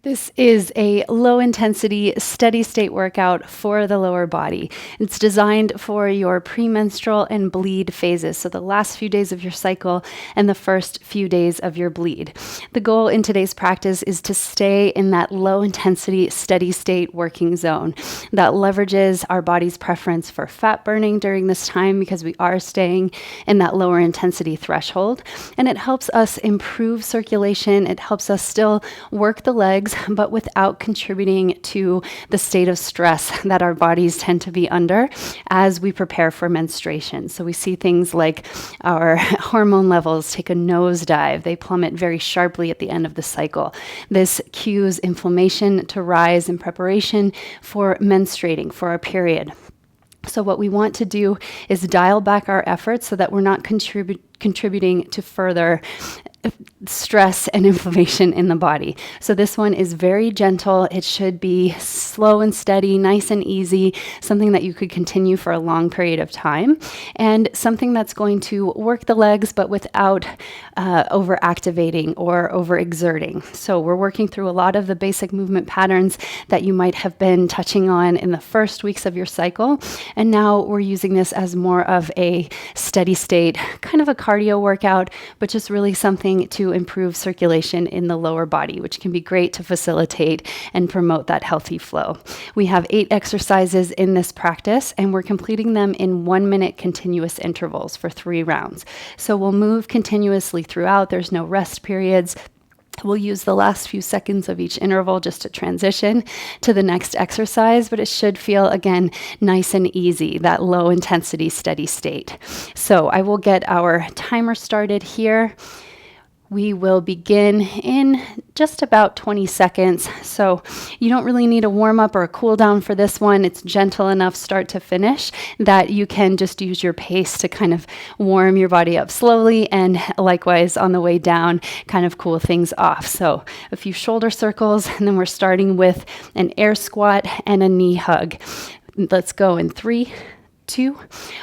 This is a low-intensity, steady-state workout for the lower body. It's designed for your premenstrual and bleed phases, so the last few days of your cycle and the first few days of your bleed. The goal in today's practice is to stay in that low-intensity, steady-state working zone that leverages our body's preference for fat burning during this time because we are staying in that lower intensity threshold, and it helps us improve circulation. It helps us still work the legs, but without contributing to the state of stress that our bodies tend to be under as we prepare for menstruation. So we see things like our hormone levels take a nosedive. They plummet very sharply at the end of the cycle. This cues inflammation to rise in preparation for menstruating, for our period. So what we want to do is dial back our efforts so that we're not contributing to further stress and inflammation in the body. So this one is very gentle. It should be slow and steady, nice and easy, something that you could continue for a long period of time, and something that's going to work the legs but without over-activating or over-exerting. So we're working through a lot of the basic movement patterns that you might have been touching on in the first weeks of your cycle, and now we're using this as more of a steady state, kind of a cardio workout, but just really something to improve circulation in the lower body, which can be great to facilitate and promote that healthy flow. We have 8 exercises in this practice, and we're completing them in 1-minute continuous intervals for 3 rounds. So we'll move continuously throughout. There's no rest periods. We'll use the last few seconds of each interval just to transition to the next exercise, but it should feel, again, nice and easy, that low intensity, steady state. So I will get our timer started here. We will begin in just about 20 seconds. So you don't really need a warm up or a cool down for this one. It's gentle enough start to finish that you can just use your pace to kind of warm your body up slowly, and likewise on the way down, kind of cool things off. So a few shoulder circles, and then we're starting with an air squat and a knee hug. Let's go in 3, 2,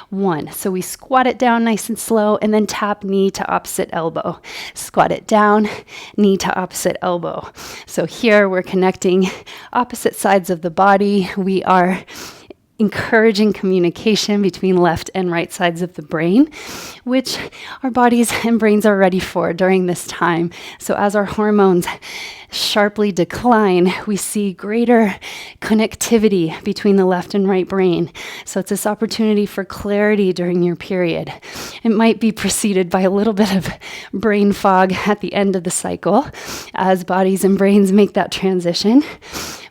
1. So we squat it down nice and slow, and then tap knee to opposite elbow. Squat it down, knee to opposite elbow. So here we're connecting opposite sides of the body. We are encouraging communication between left and right sides of the brain, which our bodies and brains are ready for during this time. So as our hormones sharply decline, we see greater connectivity between the left and right brain. So it's this opportunity for clarity during your period. It might be preceded by a little bit of brain fog at the end of the cycle as bodies and brains make that transition.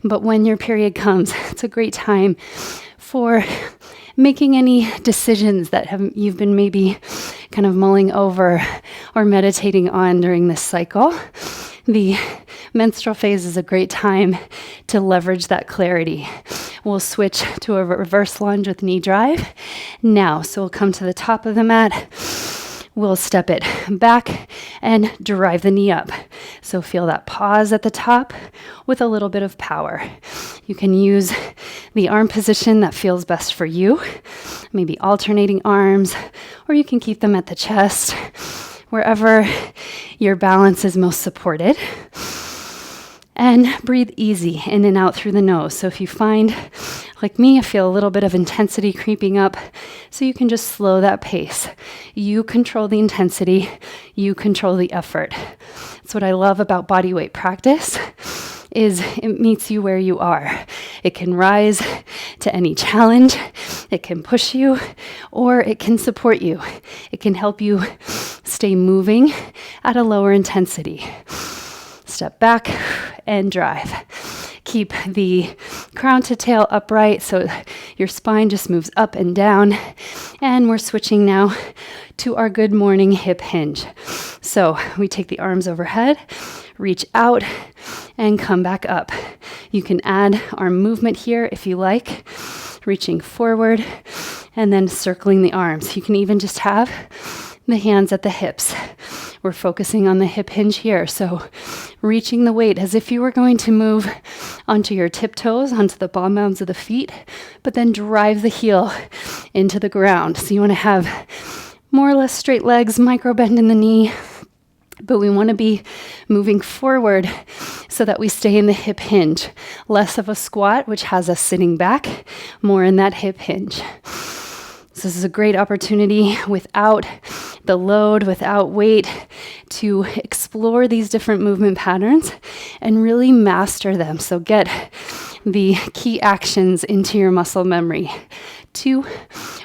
But when your period comes, it's a great time for making any decisions that you've been maybe kind of mulling over or meditating on during this cycle. The menstrual phase is a great time to leverage that clarity. We'll switch to a reverse lunge with knee drive now. So we'll come to the top of the mat. We'll step it back and drive the knee up. So feel that pause at the top with a little bit of power. You can use the arm position that feels best for you, maybe alternating arms, or you can keep them at the chest, wherever your balance is most supported. And breathe easy in and out through the nose. So if you find, like me, I feel a little bit of intensity creeping up, so you can just slow that pace. You control the intensity, you control the effort. That's what I love about bodyweight practice, is it meets you where you are. It can rise to any challenge, it can push you, or it can support you. It can help you stay moving at a lower intensity. Step back and drive. Keep the crown to tail upright so your spine just moves up and down. And we're switching now to our good morning hip hinge. So we take the arms overhead, reach out, and come back up. You can add arm movement here if you like, reaching forward and then circling the arms. You can even just have the hands at the hips. We're focusing on the hip hinge here. So reaching the weight as if you were going to move onto your tiptoes, onto the ball mounds of the feet, but then drive the heel into the ground. So you want to have more or less straight legs, micro bend in the knee, but we want to be moving forward so that we stay in the hip hinge. Less of a squat, which has us sitting back, more in that hip hinge. So this is a great opportunity without the load, without weight, to explore these different movement patterns and really master them. So get the key actions into your muscle memory. 2,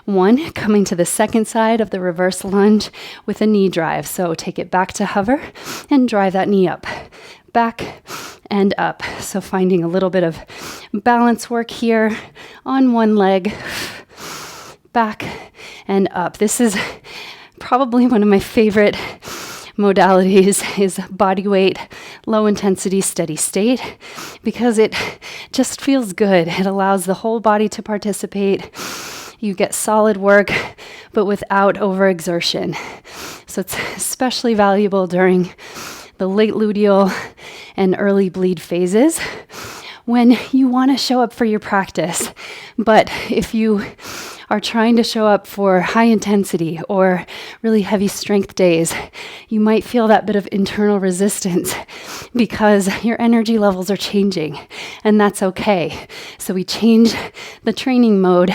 1, coming to the second side of the reverse lunge with a knee drive. So take it back to hover and drive that knee up, back and up. So finding a little bit of balance work here on one leg, back and up. This is probably one of my favorite modalities is body weight, low intensity, steady state, because it just feels good. It allows the whole body to participate. You get solid work, but without overexertion. So it's especially valuable during the late luteal and early bleed phases when you want to show up for your practice. But if you are trying to show up for high intensity or really heavy strength days, you might feel that bit of internal resistance because your energy levels are changing, and that's okay. So we change the training mode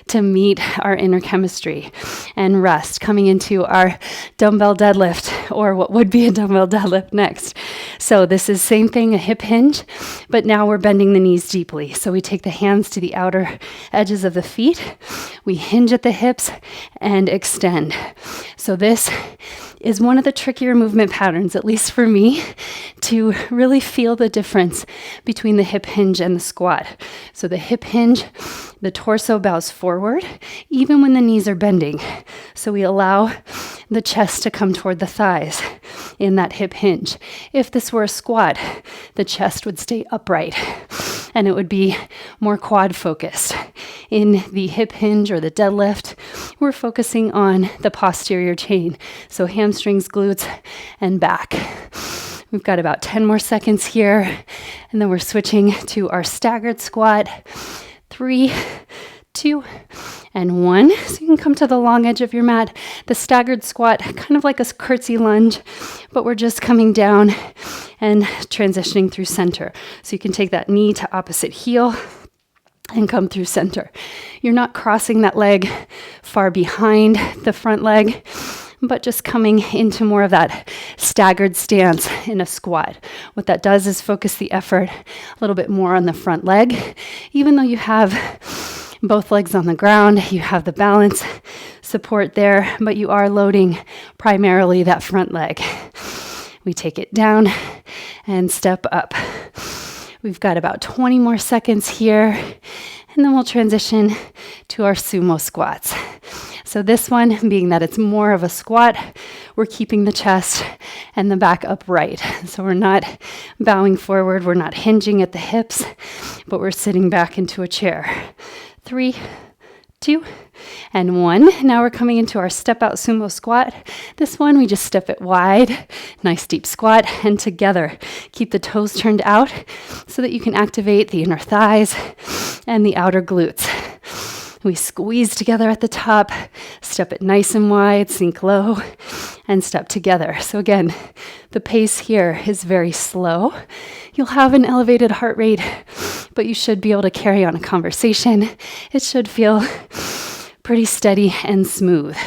to meet our inner chemistry and rest, coming into our dumbbell deadlift, or what would be a dumbbell deadlift next. So this is same thing, a hip hinge, but now we're bending the knees deeply. So we take the hands to the outer edges of the feet. We hinge at the hips and extend. So this is one of the trickier movement patterns, at least for me, to really feel the difference between the hip hinge and the squat. So the hip hinge, the torso bows forward, even when the knees are bending. So we allow the chest to come toward the thighs in that hip hinge. If this were a squat, the chest would stay upright and it would be more quad focused. In the hip hinge or the deadlift, we're focusing on the posterior chain. So hamstrings, glutes, and back. We've got about 10 more seconds here, and then we're switching to our staggered squat. 3, 2, and 1. So you can come to the long edge of your mat. The staggered squat, kind of like a curtsy lunge, but we're just coming down and transitioning through center. So you can take that knee to opposite heel and come through center. You're not crossing that leg far behind the front leg, but just coming into more of that staggered stance in a squat. What that does is focus the effort a little bit more on the front leg. Even though you have both legs on the ground, you have the balance support there, but you are loading primarily that front leg. We take it down and step up. We've got about 20 more seconds here, and then we'll transition to our sumo squats. So this one, being that it's more of a squat, we're keeping the chest and the back upright. So we're not bowing forward, we're not hinging at the hips, but we're sitting back into a chair. 3, 2, and 1. Now we're coming into our step out sumo squat. This one, we just step it wide, nice deep squat, and together. Keep the toes turned out so that you can activate the inner thighs and the outer glutes. We squeeze together at the top, step it nice and wide, sink low, and step together. So again, the pace here is very slow. You'll have an elevated heart rate, but you should be able to carry on a conversation. It should feel pretty steady and smooth.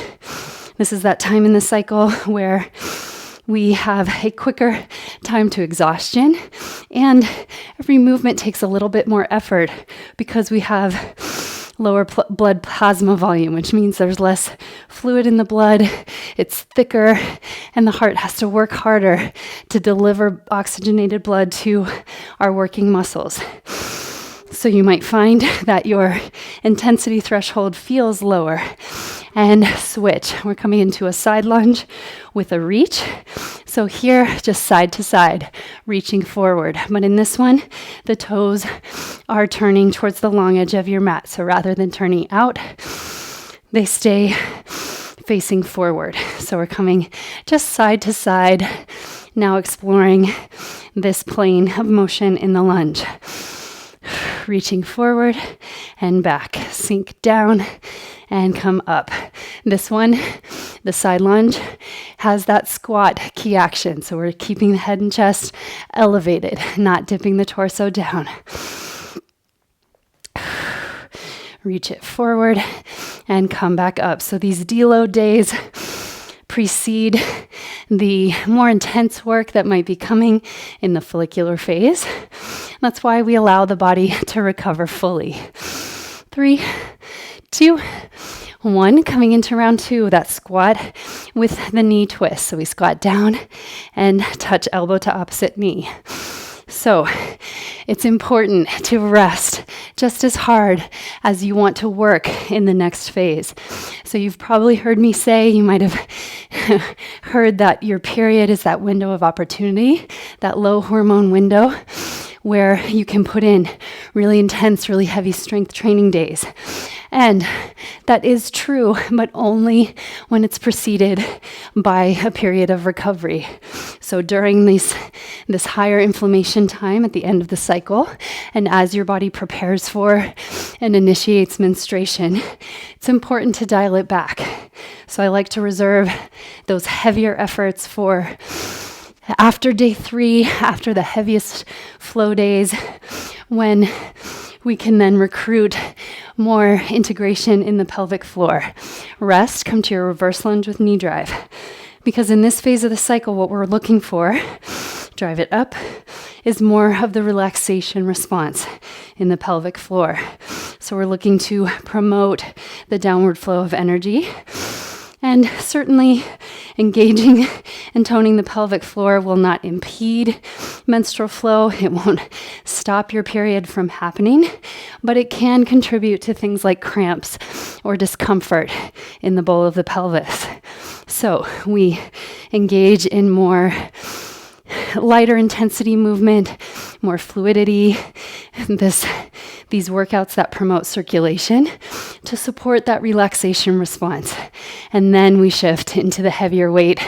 This is that time in the cycle where we have a quicker time to exhaustion, and every movement takes a little bit more effort because we have lower blood plasma volume, which means there's less fluid in the blood, it's thicker, and the heart has to work harder to deliver oxygenated blood to our working muscles. So you might find that your intensity threshold feels lower. And switch. We're coming into a side lunge with a reach. So here, just side to side, reaching forward. But in this one, the toes are turning towards the long edge of your mat. So rather than turning out, they stay facing forward. So we're coming just side to side, now exploring this plane of motion in the lunge. Reaching forward and back, sink down and come up. This one, The side lunge has that squat key action. So we're keeping the head and chest elevated, not dipping the torso down. Reach it forward and come back up. So these deload days precede the more intense work that might be coming in the follicular phase. That's why we allow the body to recover fully. 3, 2, 1. Coming into round 2, that squat with the knee twist. So we squat down and touch elbow to opposite knee. So it's important to rest just as hard as you want to work in the next phase. So you've probably heard me say, you might have heard that your period is that window of opportunity, that low hormone window where you can put in really intense, really heavy strength training days. And that is true, but only when it's preceded by a period of recovery. So during this higher inflammation time at the end of the cycle, and as your body prepares for and initiates menstruation, it's important to dial it back. So I like to reserve those heavier efforts for after day 3, after the heaviest flow days, when we can then recruit more integration in the pelvic floor. Rest, come to your reverse lunge with knee drive. Because in this phase of the cycle, what we're looking for, drive it up, is more of the relaxation response in the pelvic floor. So we're looking to promote the downward flow of energy. And certainly engaging and toning the pelvic floor will not impede menstrual flow. It won't stop your period from happening, but it can contribute to things like cramps or discomfort in the bowl of the pelvis. So we engage in more lighter intensity movement, more fluidity, these workouts that promote circulation to support that relaxation response. And then we shift into the heavier weight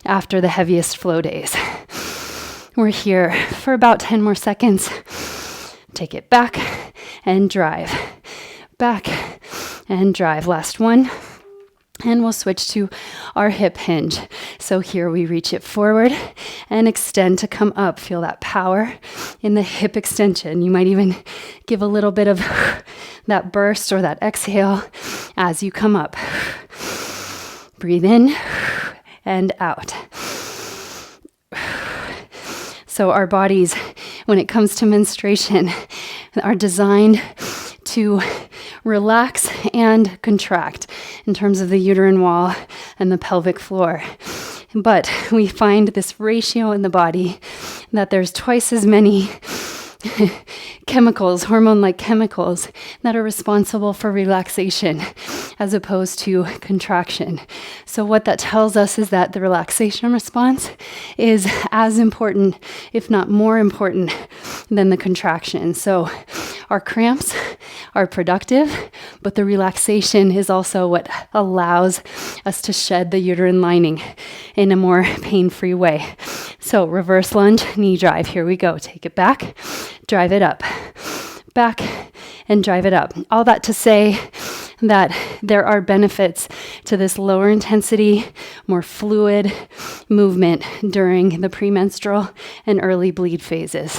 after the heaviest flow days. We're here for about 10 more seconds. Take it back and drive. Back and drive. Last one. And we'll switch to our hip hinge. So here we reach it forward and extend to come up. Feel that power in the hip extension. You might even give a little bit of that burst or that exhale as you come up. Breathe in and out. So our bodies, when it comes to menstruation, are designed to relax and contract in terms of the uterine wall and the pelvic floor. But we find this ratio in the body that there's twice as many chemicals, hormone-like chemicals, that are responsible for relaxation as opposed to contraction. So what that tells us is that the relaxation response is as important, if not more important, than the contraction. So our cramps are productive, but the relaxation is also what allows us to shed the uterine lining in a more pain-free way. So reverse lunge, knee drive. Here we go. Take it back, drive it up, back, and drive it up. All that to say that there are benefits to this lower intensity, more fluid movement during the premenstrual and early bleed phases.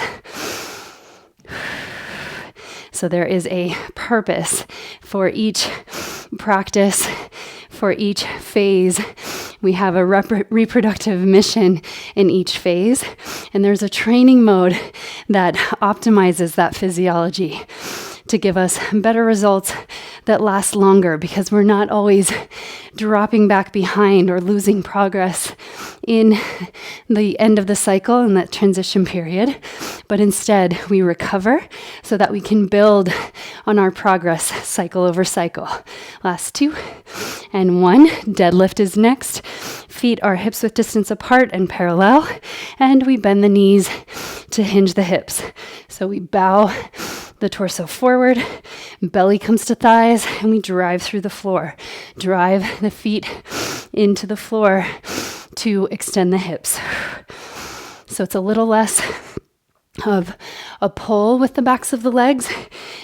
So there is a purpose for each practice, for each phase. We have a reproductive mission in each phase, and there's a training mode that optimizes that physiology to give us better results that last longer, because we're not always dropping back behind or losing progress in the end of the cycle in that transition period, but instead we recover so that we can build on our progress cycle over cycle. Last 2 and 1. Deadlift is next. Feet are hips width distance apart and parallel, and we bend the knees to hinge the hips. So we bow the torso forward, belly comes to thighs, and we drive through the floor. Drive the feet into the floor to extend the hips. So it's a little less of a pull with the backs of the legs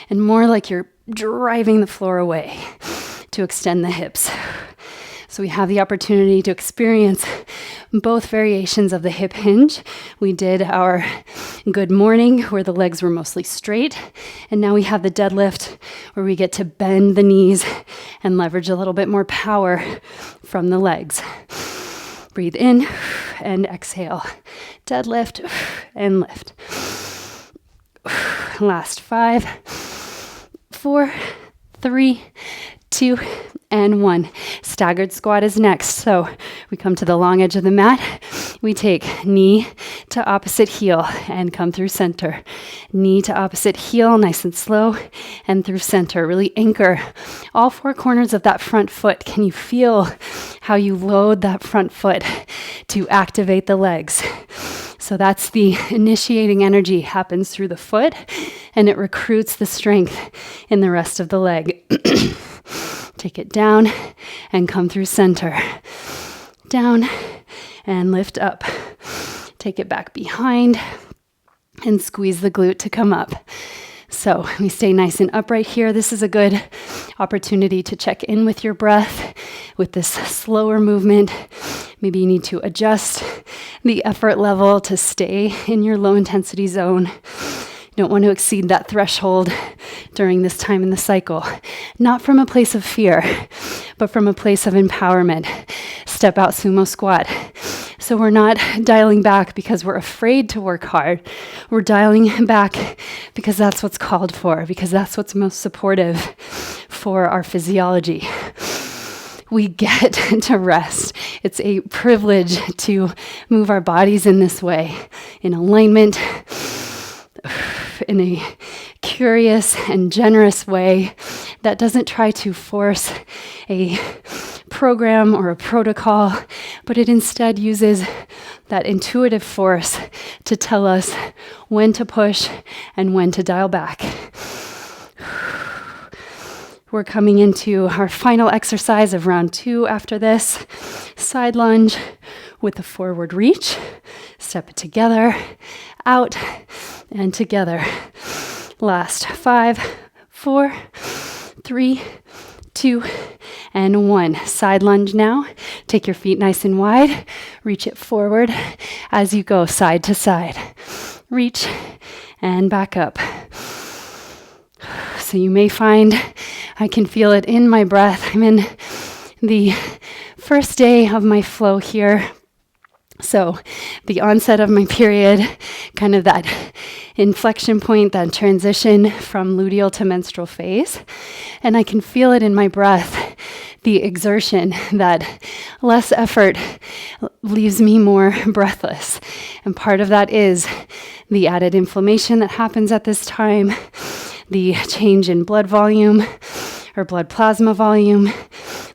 and more like you're driving the floor away to extend the hips. So we have the opportunity to experience both variations of the hip hinge. We did our good morning where the legs were mostly straight. And now we have the deadlift where we get to bend the knees and leverage a little bit more power from the legs. Breathe in and exhale. Deadlift and lift. Last 5, 4, 3, 2, and 1. Staggered squat is next. So we come to the long edge of the mat. We take knee to opposite heel and come through center. Knee to opposite heel, nice and slow, and through center. Really anchor all 4 corners of that front foot. Can you feel how you load that front foot to activate the legs? So that's the initiating energy happens through the foot, and it recruits the strength in the rest of the leg. Take it down and come through center. Down and lift up. Take it back behind and squeeze the glute to come up. So we stay nice and upright here. This is a good opportunity to check in with your breath with this slower movement. Maybe you need to adjust the effort level to stay in your low intensity zone. You don't want to exceed that threshold during this time in the cycle. Not from a place of fear, but from a place of empowerment. Step out sumo squat. So we're not dialing back because we're afraid to work hard. We're dialing back because that's what's called for, because that's what's most supportive for our physiology. We get to rest. It's a privilege to move our bodies in this way, in alignment, in a curious and generous way that doesn't try to force a program or a protocol, but it instead uses that intuitive force to tell us when to push and when to dial back. We're coming into our final exercise of round 2 after this. Side lunge with a forward reach. Step it together, out, and together. Last 5, 4, 3, 2, and 1. Side lunge now. Take your feet nice and wide. Reach it forward as you go side to side. Reach and back up. So you may find I can feel it in my breath. I'm in the first day of my flow here. So the onset of my period, kind of that inflection point, that transition from luteal to menstrual phase. And I can feel it in my breath, the exertion, that less effort leaves me more breathless. And part of that is the added inflammation that happens at this time, the change in blood volume or blood plasma volume,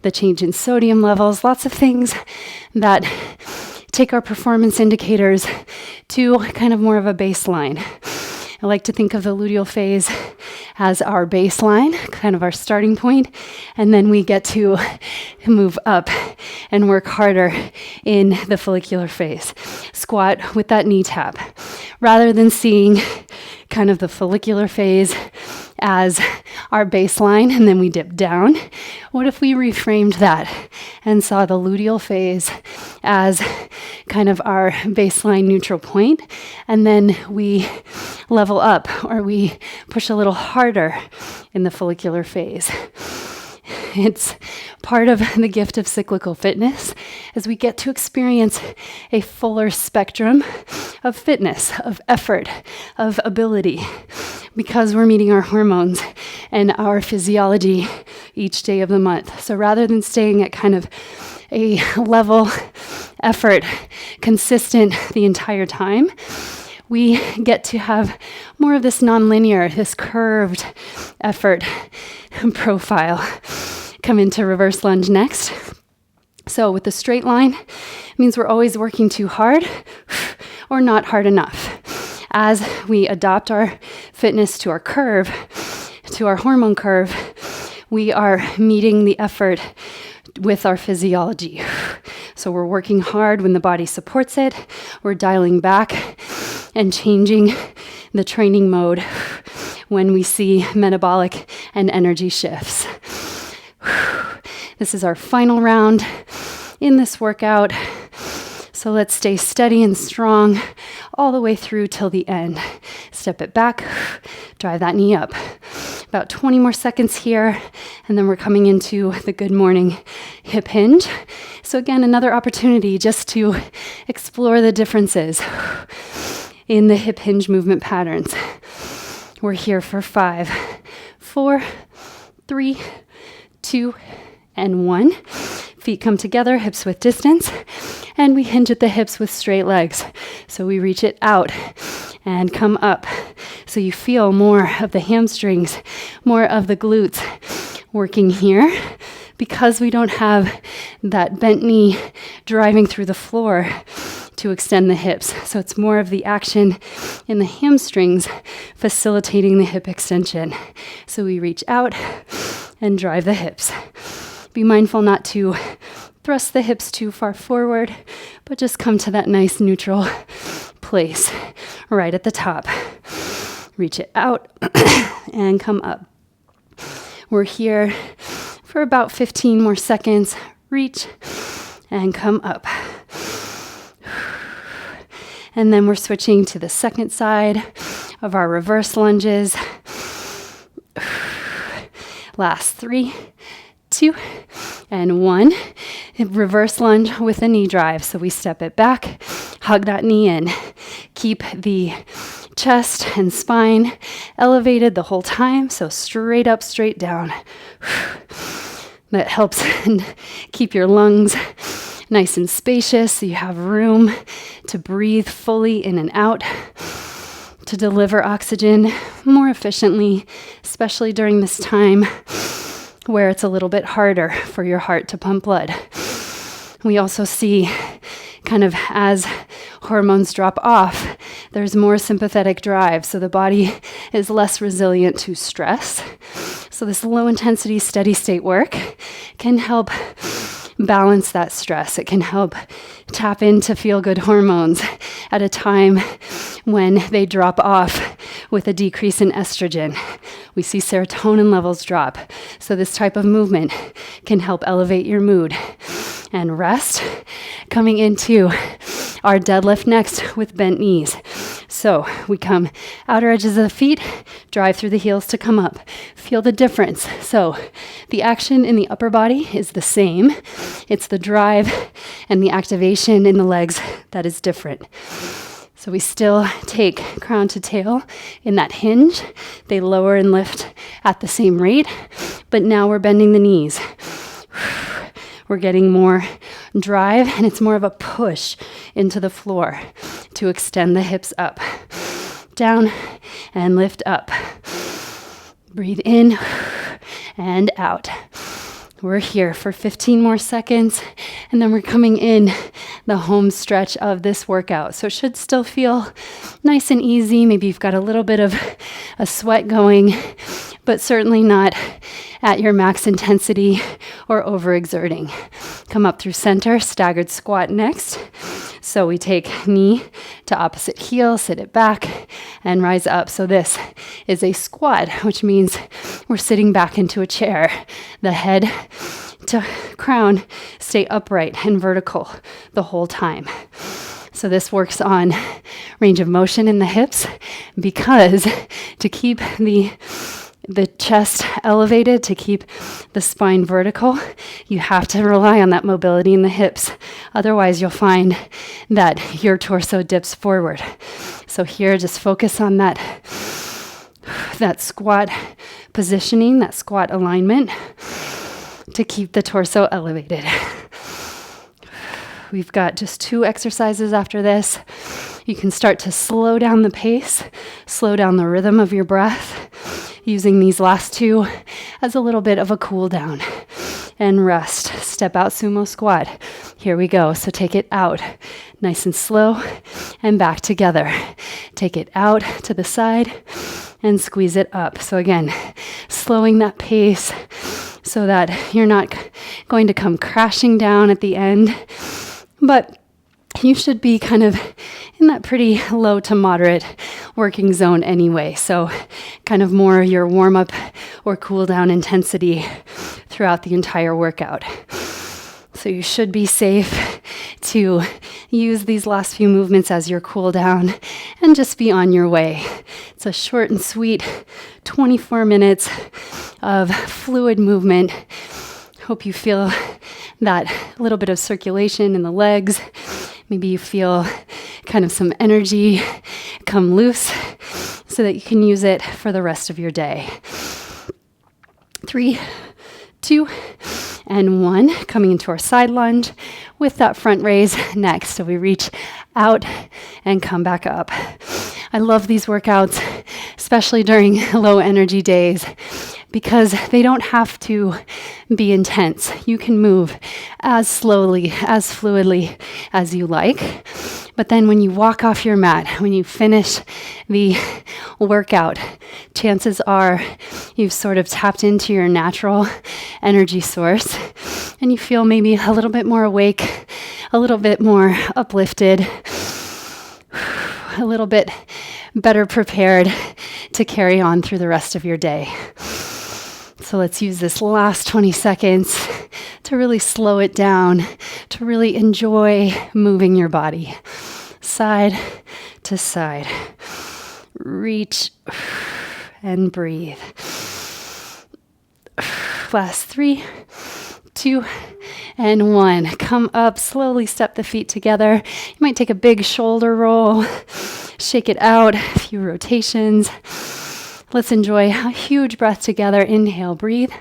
the change in sodium levels, lots of things that take our performance indicators to kind of more of a baseline. I like to think of the luteal phase as our baseline, kind of our starting point, and then we get to move up and work harder in the follicular phase. Squat with that knee tap. Rather than seeing kind of the follicular phase as our baseline and then we dip down, what if we reframed that and saw the luteal phase as kind of our baseline neutral point, and then we level up or we push a little harder in the follicular phase. It's part of the gift of cyclical fitness as we get to experience a fuller spectrum of fitness, of effort, of ability, because we're meeting our hormones and our physiology each day of the month. So rather than staying at kind of a level effort, consistent the entire time, we get to have more of this nonlinear, this curved effort profile. Come into reverse lunge next. So with the straight line, it means we're always working too hard or not hard enough. As we adopt our fitness to our curve, to our hormone curve, we are meeting the effort with our physiology. So we're working hard when the body supports it. We're dialing back and changing the training mode when we see metabolic and energy shifts. This is our final round in this workout. So let's stay steady and strong all the way through till the end. Step it back, drive that knee up. About 20 more seconds here, and then we're coming into the good morning hip hinge. So again, another opportunity just to explore the differences in the hip hinge movement patterns. We're here for 5, 4, 3, 2, and 1. Feet come together, hips width distance, and we hinge at the hips with straight legs. So we reach it out and come up. So you feel more of the hamstrings, more of the glutes working here. Because we don't have that bent knee driving through the floor to extend the hips. So it's more of the action in the hamstrings facilitating the hip extension. So we reach out and drive the hips. Be mindful not to thrust the hips too far forward, but just come to that nice neutral place right at the top. Reach it out and come up. We're here for about 15 more seconds. Reach and come up. And then we're switching to the second side of our reverse lunges. Last 3, 2, and 1. Reverse lunge with a knee drive. So we step it back, hug that knee in. Keep the chest and spine elevated the whole time. So straight up, straight down. That helps keep your lungs nice and spacious so you have room to breathe fully in and out, to deliver oxygen more efficiently, especially during this time where it's a little bit harder for your heart to pump blood. We also see kind of as hormones drop off, there's more sympathetic drive, so the body is less resilient to stress. So this low intensity, steady state work can help balance that stress. It can help tap into feel-good hormones at a time when they drop off with a decrease in estrogen. We see serotonin levels drop. So this type of movement can help elevate your mood. And rest, coming into our deadlift next with bent knees. So we come outer edges of the feet, drive through the heels to come up. Feel the difference. So the action in the upper body is the same. It's the drive and the activation in the legs that is different. So we still take crown to tail in that hinge. They lower and lift at the same rate, but now we're bending the knees. We're getting more drive, and it's more of a push into the floor to extend the hips up, down, and lift up. Breathe in and out. We're here for 15 more seconds, and then we're coming in the home stretch of this workout. So it should still feel nice and easy. Maybe you've got a little bit of a sweat going, but certainly not at your max intensity or overexerting. Come up through center, staggered squat next. So we take knee to opposite heel, sit it back, and rise up. So this is a squat, which means we're sitting back into a chair. The head to crown stay upright and vertical the whole time. So this works on range of motion in the hips, because to keep the chest elevated, to keep the spine vertical, you have to rely on that mobility in the hips. Otherwise, you'll find that your torso dips forward. So here, just focus on that squat positioning, that squat alignment to keep the torso elevated. We've got just 2 exercises after this. You can start to slow down the pace, slow down the rhythm of your breath, using these last 2 as a little bit of a cool down. And rest. Step out sumo squat. Here we go. So take it out, nice and slow, and back together. Take it out to the side and squeeze it up. So again, slowing that pace so that you're not going to come crashing down at the end, but you should be kind of in that pretty low to moderate working zone anyway. So kind of more your warm up or cool down intensity throughout the entire workout. So you should be safe to use these last few movements as your cool down and just be on your way. It's a short and sweet 24 minutes of fluid movement. Hope you feel that little bit of circulation in the legs. Maybe you feel kind of some energy come loose so that you can use it for the rest of your day. 3, 2, and 1. Coming into our side lunge with that front raise next. So we reach out and come back up. I love these workouts, especially during low energy days, because they don't have to be intense. You can move as slowly, as fluidly as you like. But then when you walk off your mat, when you finish the workout, chances are you've sort of tapped into your natural energy source and you feel maybe a little bit more awake, a little bit more uplifted, a little bit better prepared to carry on through the rest of your day. So let's use this last 20 seconds to really slow it down, to really enjoy moving your body side to side. Reach and breathe. Last 3, 2, and 1. Come up, slowly step the feet together. You might take a big shoulder roll, shake it out, a few rotations. Let's enjoy a huge breath together. Inhale, breathe.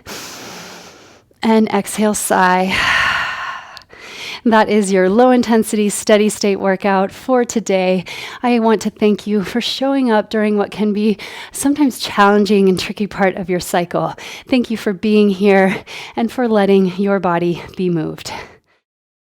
And exhale, sigh. That is your low intensity, steady state workout for today. I want to thank you for showing up during what can be sometimes challenging and tricky part of your cycle. Thank you for being here and for letting your body be moved.